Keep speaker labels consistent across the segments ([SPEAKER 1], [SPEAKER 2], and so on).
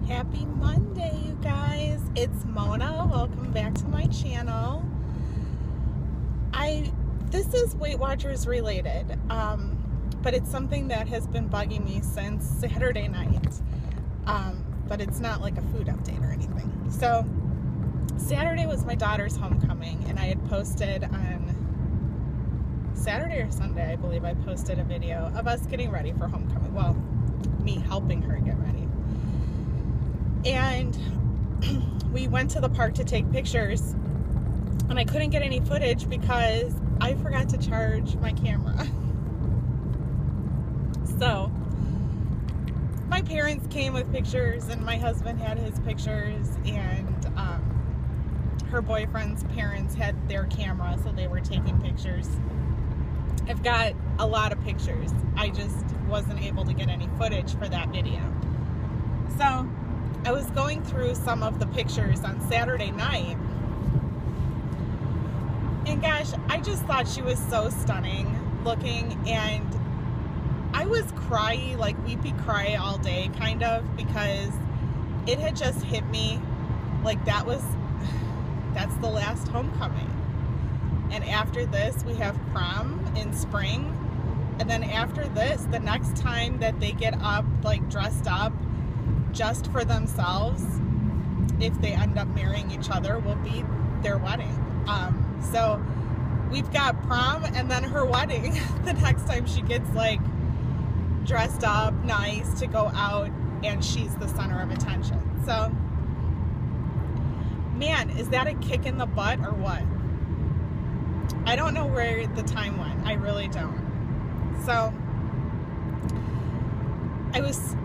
[SPEAKER 1] Happy Monday, you guys. It's Mona. Welcome back to my channel. This is Weight Watchers related, but it's something that has been bugging me since Saturday night. But it's not like a food update or anything. So Saturday was my daughter's homecoming, and I had posted on Saturday or Sunday, I believe, I posted a video of us getting ready for homecoming. Well, me helping her get ready. And we went to the park to take pictures, and I couldn't get any footage because I forgot to charge my camera. So my parents came with pictures, and my husband had his pictures, and her boyfriend's parents had their camera, so they were taking pictures. I've got a lot of pictures. I just wasn't able to get any footage for that video. So I was going through some of the pictures on Saturday night, and gosh, I just thought she was so stunning looking, and I was cryy, like weepy cry all day, kind of, because it had just hit me like that's the last homecoming. And after this, we have prom in spring. And then after this, the next time that they get up, like dressed up just for themselves, if they end up marrying each other, will be their wedding. So we've got prom and then her wedding the next time she gets like dressed up nice to go out and she's the center of attention. So, man, is that a kick in the butt or what? I don't know where the time went. I really don't. So I was,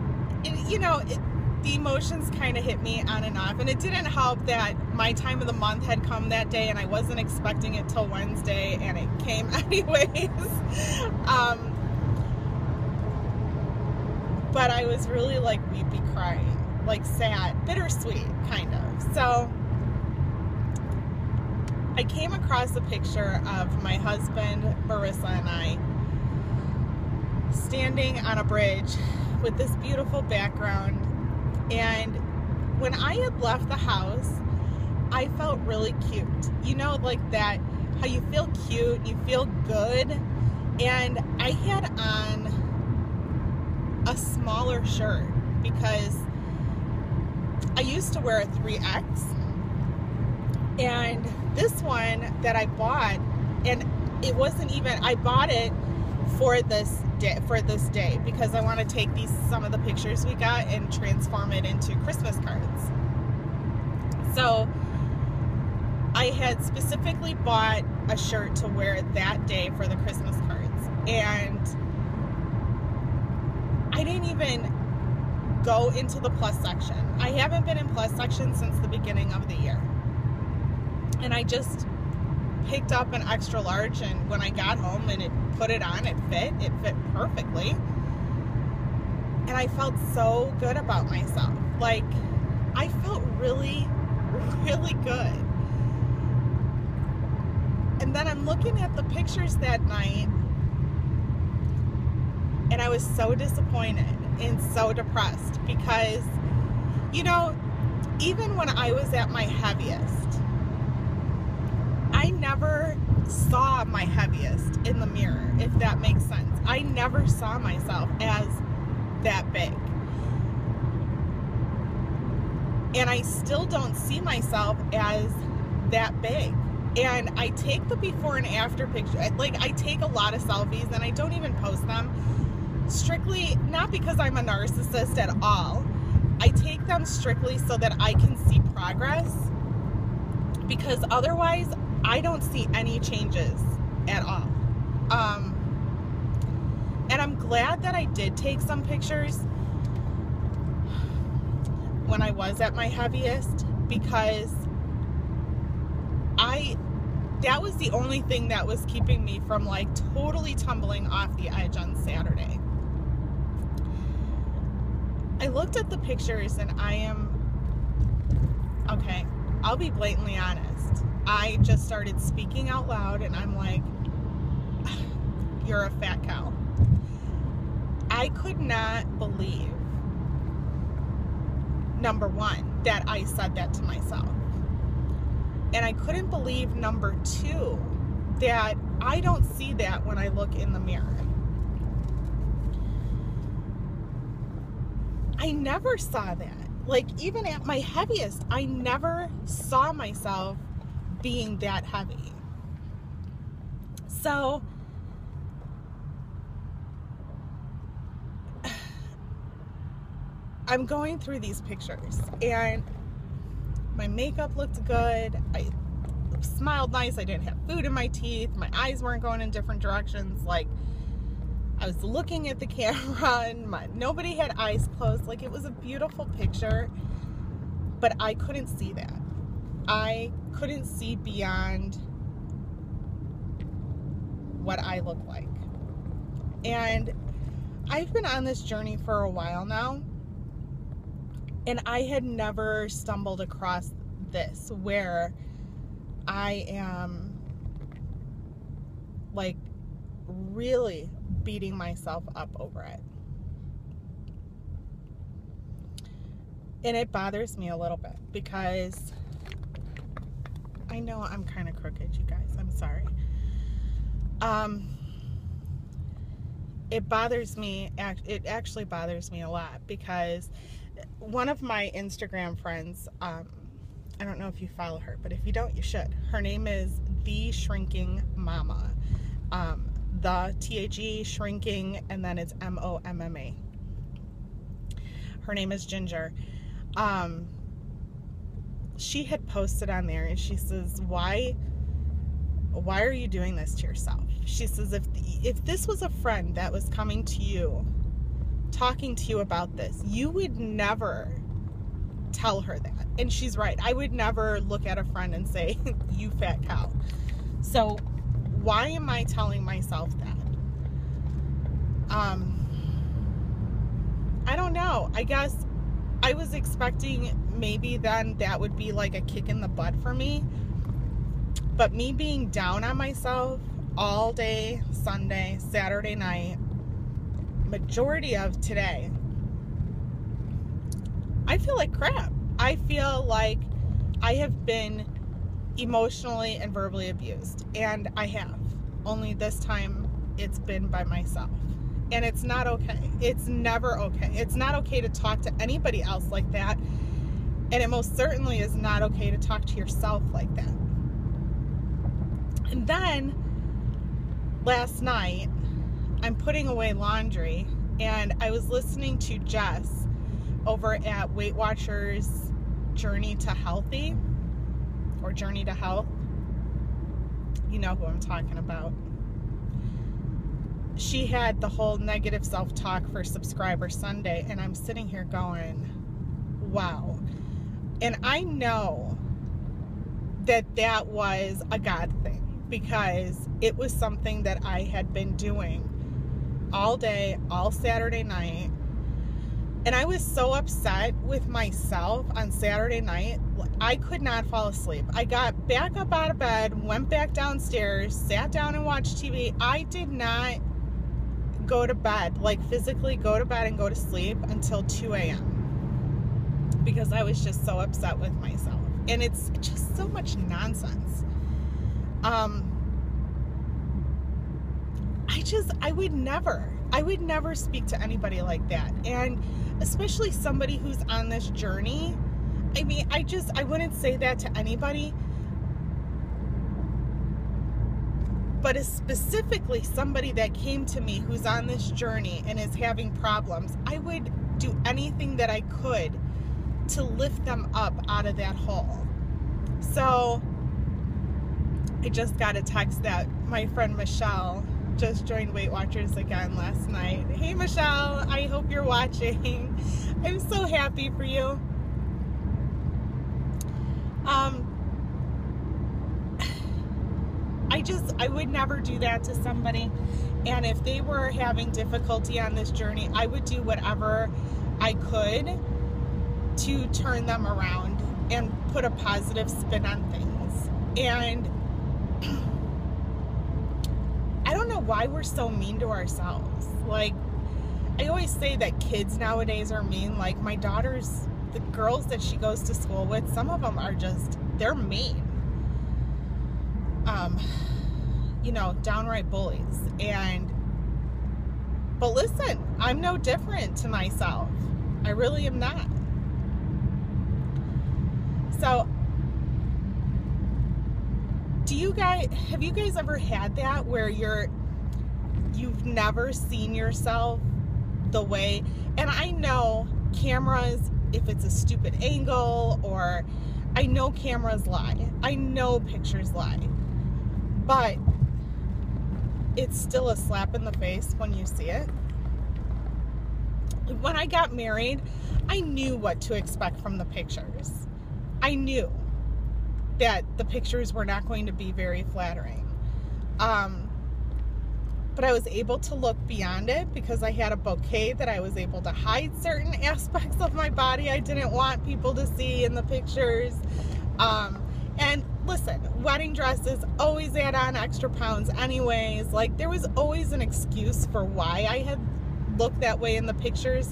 [SPEAKER 1] the emotions kind of hit me on and off, and it didn't help that my time of the month had come that day, and I wasn't expecting it till Wednesday, and it came anyways. But I was really like weepy crying, like sad, bittersweet, kind of. So I came across a picture of my husband, Marissa, and I standing on a bridge with this beautiful background. And when I had left the house, I felt really cute. You know, like that, how you feel cute, you feel good. And I had on a smaller shirt because I used to wear a 3X. And this one that I bought, and it wasn't even, I bought it for this day because I want to take some of the pictures we got and transform it into Christmas cards. So I had specifically bought a shirt to wear that day for the Christmas cards, and I didn't even go into the plus section. I haven't been in plus section since the beginning of the year. And I just picked up an extra large, and when I got home and put it on, it fit perfectly. And I felt so good about myself. Like, I felt really, really good. And then I'm looking at the pictures that night, and I was so disappointed and so depressed because, even when I was at my heaviest, I never saw my heaviest in the mirror, if that makes sense. I never saw myself as that big. And I still don't see myself as that big. And I take the before and after picture. Like, I take a lot of selfies, and I don't even post them. Strictly, not because I'm a narcissist at all. I take them strictly so that I can see progress. Because otherwise, I don't see any changes at all. And I'm glad that I did take some pictures when I was at my heaviest, because that was the only thing that was keeping me from like totally tumbling off the edge on Saturday. I looked at the pictures, and I'll be blatantly honest. I just started speaking out loud, and I'm like, you're a fat cow. I could not believe number one, that I said that to myself. And I couldn't believe, number two, that I don't see that when I look in the mirror. I never saw that. Like, even at my heaviest, I never saw myself being that heavy. So, I'm going through these pictures, and my makeup looked good. I smiled nice. I didn't have food in my teeth. My eyes weren't going in different directions. Like, I was looking at the camera, and nobody had eyes closed. Like, it was a beautiful picture, but I couldn't see that. I couldn't see beyond what I look like. And I've been on this journey for a while now, and I had never stumbled across this, where I am like really beating myself up over it. And it bothers me a little bit, because I know I'm kind of crooked, you guys. I'm sorry. It bothers me. It actually bothers me a lot, because one of my Instagram friends, I don't know if you follow her, but if you don't, you should. Her name is The Shrinking Mama. The THE shrinking, and then it's MOMMA. Her name is Ginger. She had posted on there, and she says, why are you doing this to yourself? She says, if this was a friend that was coming to you, talking to you about this, you would never tell her that. And she's right. I would never look at a friend and say, you fat cow. So why am I telling myself that? I don't know. I guess I was expecting maybe then that would be like a kick in the butt for me. But me being down on myself all day, Sunday, Saturday night, majority of today, I feel like crap. I feel like I have been emotionally and verbally abused. And I have. Only this time it's been by myself. And it's not okay. It's never okay. It's not okay to talk to anybody else like that. And it most certainly is not okay to talk to yourself like that. And then last night, I'm putting away laundry, and I was listening to Jess over at Weight Watcher's Journey to Healthy, or Journey to Health. You know who I'm talking about. She had the whole negative self-talk for Subscriber Sunday, and I'm sitting here going, wow. And I know that that was a God thing, because it was something that I had been doing all day, all Saturday night. And I was so upset with myself on Saturday night, I could not fall asleep. I got back up out of bed, went back downstairs, sat down and watched TV. I did not go to bed, like physically go to bed and go to sleep until 2 a.m. because I was just so upset with myself. And it's just so much nonsense. I would never speak to anybody like that. And especially somebody who's on this journey. I mean, I wouldn't say that to anybody, but it's specifically somebody that came to me who's on this journey and is having problems. I would do anything that I could to lift them up out of that hole. So I just got a text that my friend Michelle just joined Weight Watchers again last night. Hey Michelle, I hope you're watching. I'm so happy for you. I would never do that to somebody. And if they were having difficulty on this journey, I would do whatever I could to turn them around and put a positive spin on things. And I don't know why we're so mean to ourselves. Like, I always say that kids nowadays are mean. Like my daughter's, the girls that she goes to school with, some of them are just, they're mean. You know, downright bullies. But listen, I'm no different to myself. I really am not. So, have you guys ever had that where you've never seen yourself the way, and I know cameras, if it's a stupid angle, or I know cameras lie, I know pictures lie, but it's still a slap in the face when you see it. When I got married, I knew what to expect from the pictures. I knew that the pictures were not going to be very flattering. But I was able to look beyond it because I had a bouquet that I was able to hide certain aspects of my body I didn't want people to see in the pictures. And listen, wedding dresses always add on extra pounds anyways. Like, there was always an excuse for why I had looked that way in the pictures.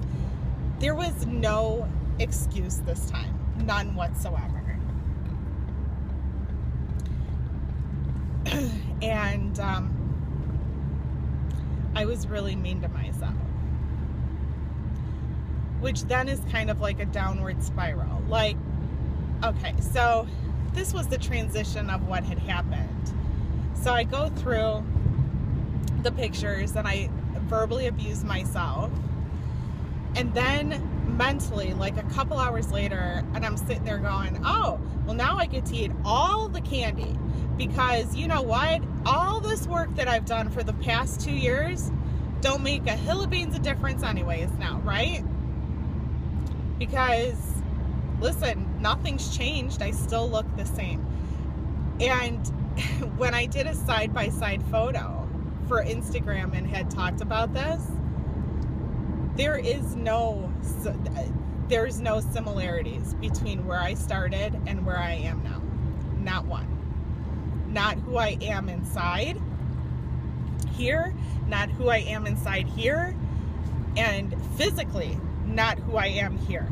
[SPEAKER 1] There was no excuse this time. None whatsoever. And I was really mean to myself, which then is kind of like a downward spiral. Like, okay, so this was the transition of what had happened. So I go through the pictures and I verbally abuse myself, and then mentally, like a couple hours later, and I'm sitting there going, oh, well, now I get to eat all the candy, because you know what, all this work that I've done for the past 2 years don't make a hill of beans of difference anyways now, right? Because listen, nothing's changed. I still look the same. And when I did a side-by-side photo for Instagram and had talked about this, there's no similarities between where I started and where I am now. Not one. Not who I am inside here, not who I am inside here, and physically not who I am here.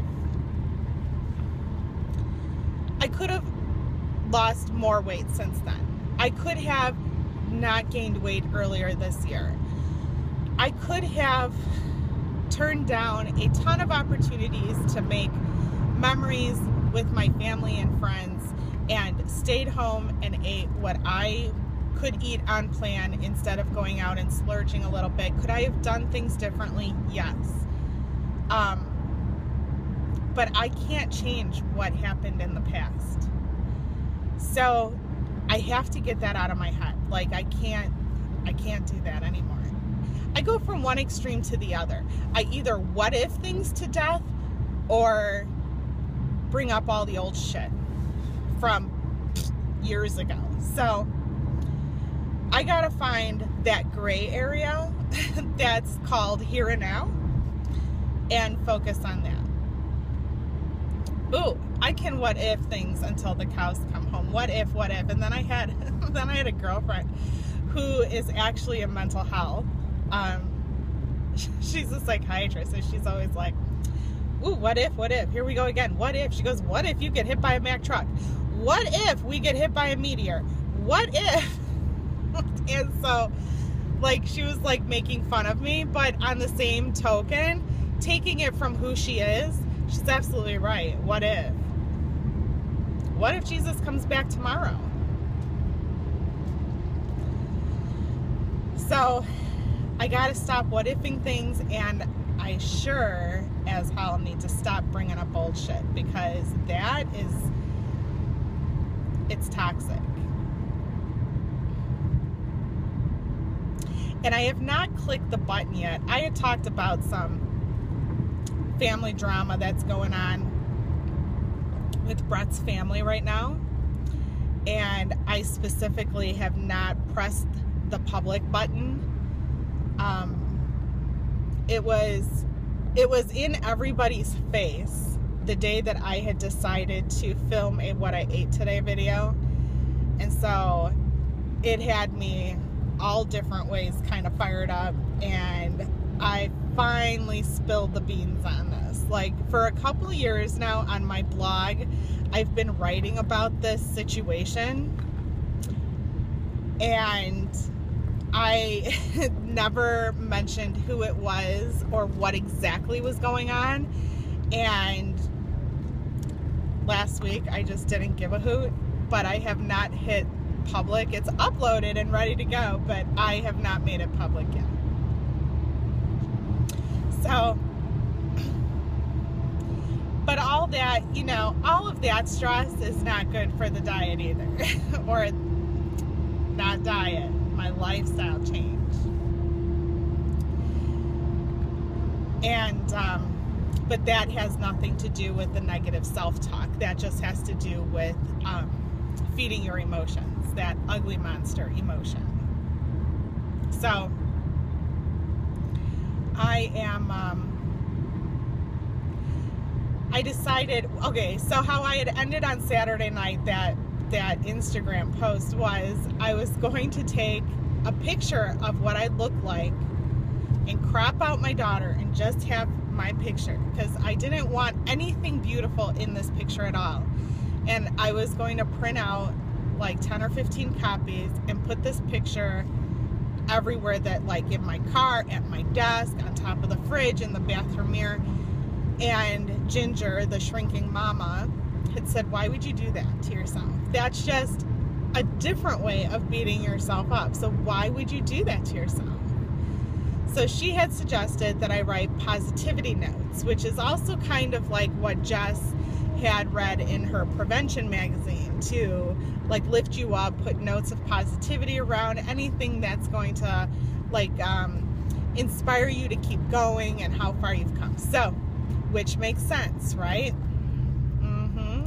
[SPEAKER 1] I could have lost more weight since then. I could have not gained weight earlier this year. I could have turned down a ton of opportunities to make memories with my family and friends and stayed home and ate what I could eat on plan instead of going out and splurging a little bit. Could I have done things differently? Yes. But I can't change what happened in the past. So I have to get that out of my head. Like, I can't do that anymore. I go from one extreme to the other. I either what if things to death or bring up all the old shit from years ago. So I gotta find that gray area that's called here and now and focus on that. Ooh, I can what if things until the cows come home. What if, and then I had a girlfriend who is actually in mental health. She's a psychiatrist, and she's always like, ooh, what if, here we go again. What if, she goes, what if you get hit by a Mack truck? What if we get hit by a meteor? What if? And so, like, she was like making fun of me, but on the same token, taking it from who she is, she's absolutely right. What if? What if Jesus comes back tomorrow? So I gotta stop what-ifing things, and I sure as hell need to stop bringing up old shit, because it's toxic. And I have not clicked the button yet. I had talked about some family drama that's going on with Brett's family right now, and I specifically have not pressed the public button. It was in everybody's face the day that I had decided to film a what I ate today video, and so it had me all different ways kind of fired up, and I finally spilled the beans on this. Like, for a couple of years now on my blog, I've been writing about this situation, and I never mentioned who it was or what exactly was going on. And last week I just didn't give a hoot, but I have not hit public. It's uploaded and ready to go, but I have not made it public yet. So, but all that, you know, all of that stress is not good for the diet either. Or not diet, my lifestyle change. And, but that has nothing to do with the negative self-talk. That just has to do with feeding your emotions, that ugly monster emotion. So, I decided, okay, so how I had ended on Saturday night that Instagram post was, I was going to take a picture of what I look like and crop out my daughter and just have my picture, because I didn't want anything beautiful in this picture at all. And I was going to print out like 10 or 15 copies and put this picture everywhere, that like in my car, at my desk, on top of the fridge, in the bathroom mirror. And Ginger, the shrinking mama, had said, why would you do that to yourself? That's just a different way of beating yourself up. So why would you do that to yourself? So she had suggested that I write positivity notes, which is also kind of like what Jess had read in her prevention magazine, to like lift you up, put notes of positivity around anything that's going to like inspire you to keep going and how far you've come. So, which makes sense, right?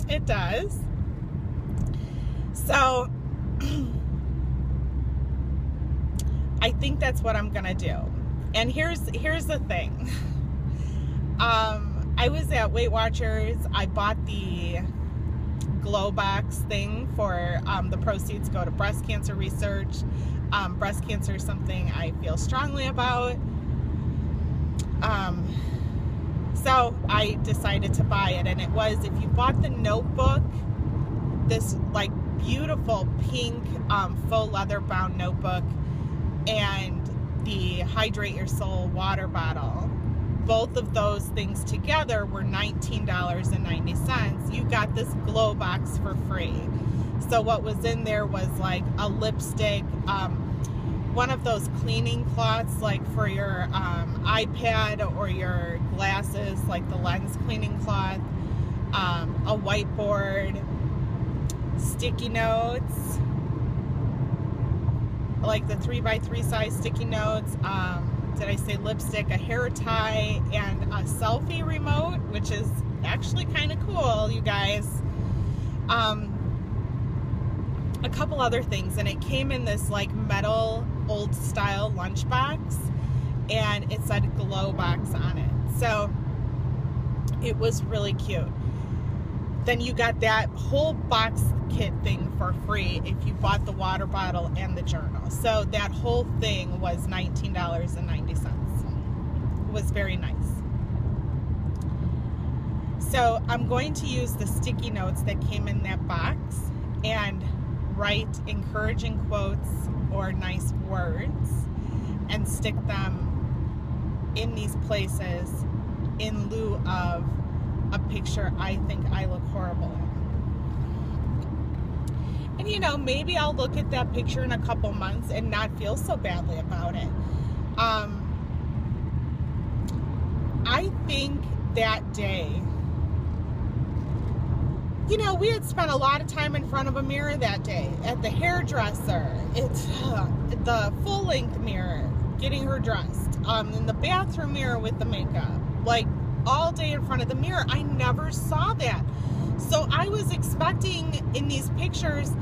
[SPEAKER 1] It does. So I think that's what I'm gonna do. And here's the thing. I was at Weight Watchers. I bought the glow box thing for the proceeds go to breast cancer research. Breast cancer is something I feel strongly about. So I decided to buy it, and it was, if you bought the notebook, this like beautiful pink faux leather bound notebook, and the Hydrate Your Soul water bottle, both of those things together were $19.90. You got this glow box for free. So what was in there was like a lipstick, one of those cleaning cloths like for your iPad or your glasses, like the lens cleaning cloth, a whiteboard, sticky notes, like the 3x3 size sticky notes, did I say lipstick, a hair tie, and a selfie remote, which is actually kind of cool, you guys. A couple other things, and it came in this like metal old style lunchbox, and it said glow box on it. So it was really cute. Then you got that whole box kit thing for free if you bought the water bottle and the journal. So that whole thing was $19.90. It was very nice. So I'm going to use the sticky notes that came in that box and write encouraging quotes or nice words and stick them in these places in lieu of a picture I think I look horrible in. And you know, maybe I'll look at that picture in a couple months and not feel so badly about it. I think that day, you know, we had spent a lot of time in front of a mirror that day, at the hairdresser, it's the full-length mirror, getting her dressed, in the bathroom mirror with the makeup, like all day in front of the mirror. I never saw that. So I was expecting in these pictures,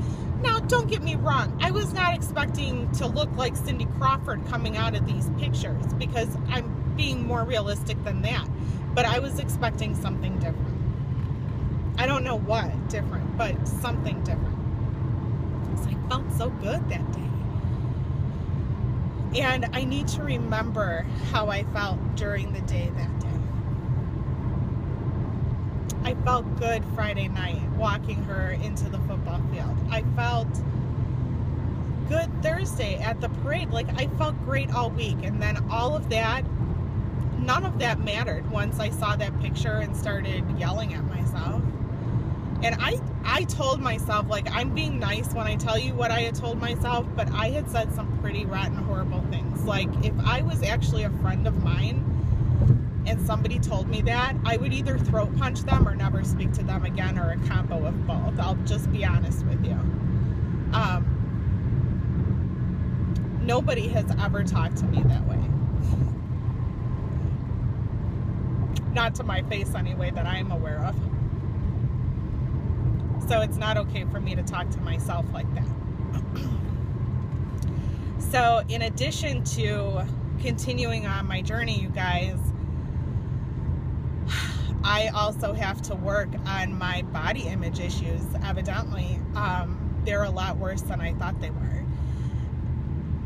[SPEAKER 1] now don't get me wrong, I was not expecting to look like Cindy Crawford coming out of these pictures, because I'm being more realistic than that, but I was expecting something different. I don't know what different, but something different. Because I felt so good that day. And I need to remember how I felt during the day that day. I felt good Friday night walking her into the football field. I felt good Thursday at the parade. Like, I felt great all week. And then all of that, none of that mattered once I saw that picture and started yelling at myself. And I told myself, like, I'm being nice when I tell you what I had told myself, but I had said some pretty rotten, horrible things. Like, if I was actually a friend of mine and somebody told me that, I would either throat punch them or never speak to them again, or a combo of both. I'll just be honest with you. Nobody has ever talked to me that way. Not to my face anyway, that I'm aware of. So it's not okay for me to talk to myself like that. So in addition to continuing on my journey, you guys, I also have to work on my body image issues, evidently. They're a lot worse than I thought they were.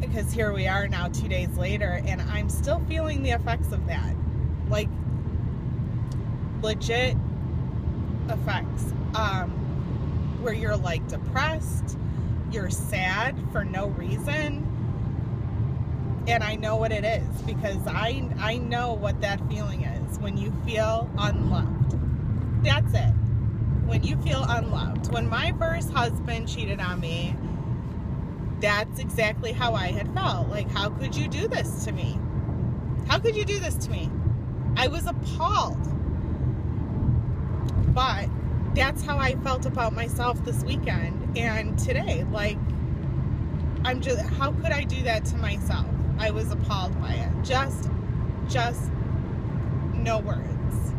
[SPEAKER 1] Because here we are now 2 days later, and I'm still feeling the effects of that. Like, legit effects. Where you're like depressed, you're sad for no reason. And I know what it is, because I know what that feeling is when you feel unloved. That's it. When you feel unloved. When my first husband cheated on me, that's exactly how I had felt. Like, how could you do this to me? How could you do this to me? I was appalled. But that's how I felt about myself this weekend and today. Like, how could I do that to myself? I was appalled by it. Just no words.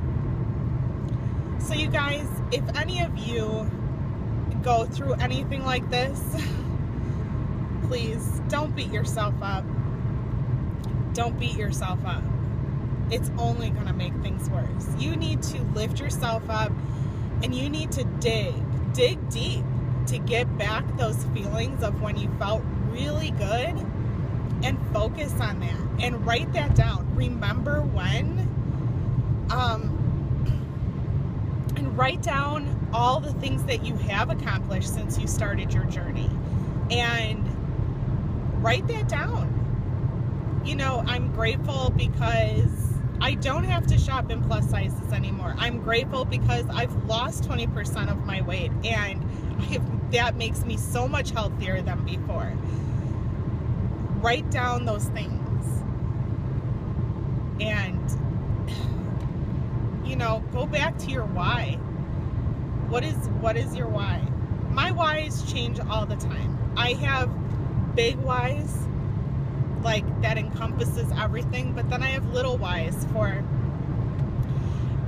[SPEAKER 1] So you guys, if any of you go through anything like this, please don't beat yourself up. Don't beat yourself up. It's only going to make things worse. You need to lift yourself up, and you need to dig deep to get back those feelings of when you felt really good, and focus on that and write that down. Remember when, and write down all the things that you have accomplished since you started your journey, and write that down. You know, I'm grateful because I don't have to shop in plus sizes anymore. I'm grateful because I've lost 20% of my weight, and that makes me so much healthier than before. Write down those things, and, you know, go back to your why. What is your why? My whys change all the time. I have big whys, like, that encompasses everything, but then I have little whys for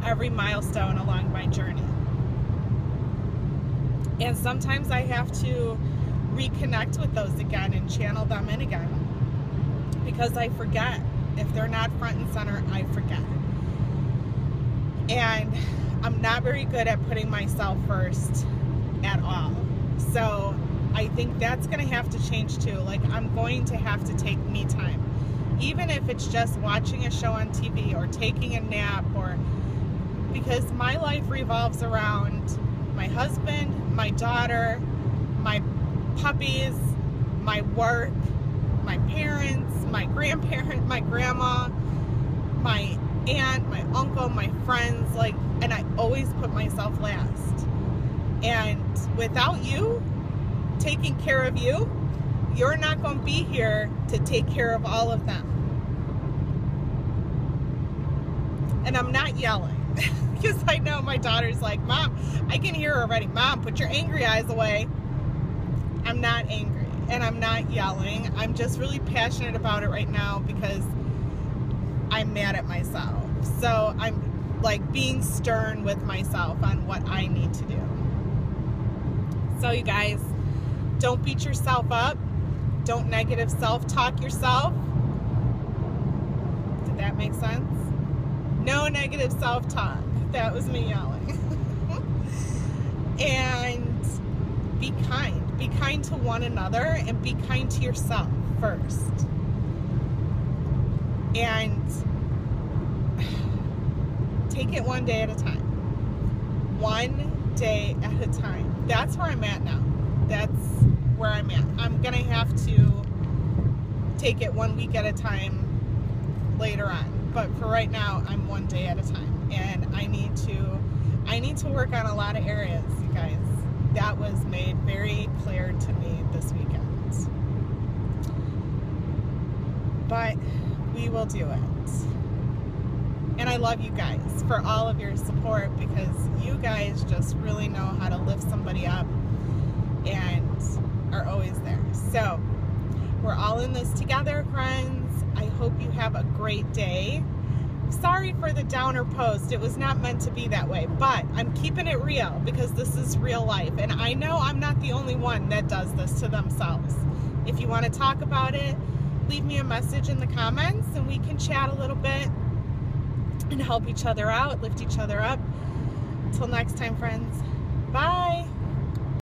[SPEAKER 1] every milestone along my journey. And sometimes I have to reconnect with those again and channel them in again, because I forget. If they're not front and center, I forget. And I'm not very good at putting myself first at all. So I think that's going to have to change too. Like, I'm going to have to take me time, even if it's just watching a show on TV or taking a nap, or because my life revolves around my husband, my daughter, my puppies, my work, my parents, my grandparents, my grandma, my aunt, my uncle, my friends, like, and I always put myself last. And without you taking care of you, you're not going to be here to take care of all of them. And I'm not yelling, because I know my daughter's like, Mom, I can hear her already. Mom, put your angry eyes away. I'm not angry, and I'm not yelling. I'm just really passionate about it right now because I'm mad at myself. So I'm like being stern with myself on what I need to do. So you guys, don't beat yourself up. Don't negative self-talk yourself. Did that make sense? No negative self-talk. That was me yelling. And be kind. Be kind to one another, and be kind to yourself first. And take it one day at a time. One day at a time. That's where I'm at now. That's where I'm at. I'm going to have to take it 1 week at a time later on. But for right now, I'm one day at a time. And I need to work on a lot of areas, you guys. That was made very clear to me this weekend. But we will do it. And I love you guys for all of your support, because you guys just really know how to lift somebody up and are always there. So we're all in this together, friends. I hope you have a great day. Sorry for the downer post. It was not meant to be that way, but I'm keeping it real because this is real life. And I know I'm not the only one that does this to themselves. If you want to talk about it, leave me a message in the comments and we can chat a little bit and help each other out, lift each other up. Till next time, friends. Bye.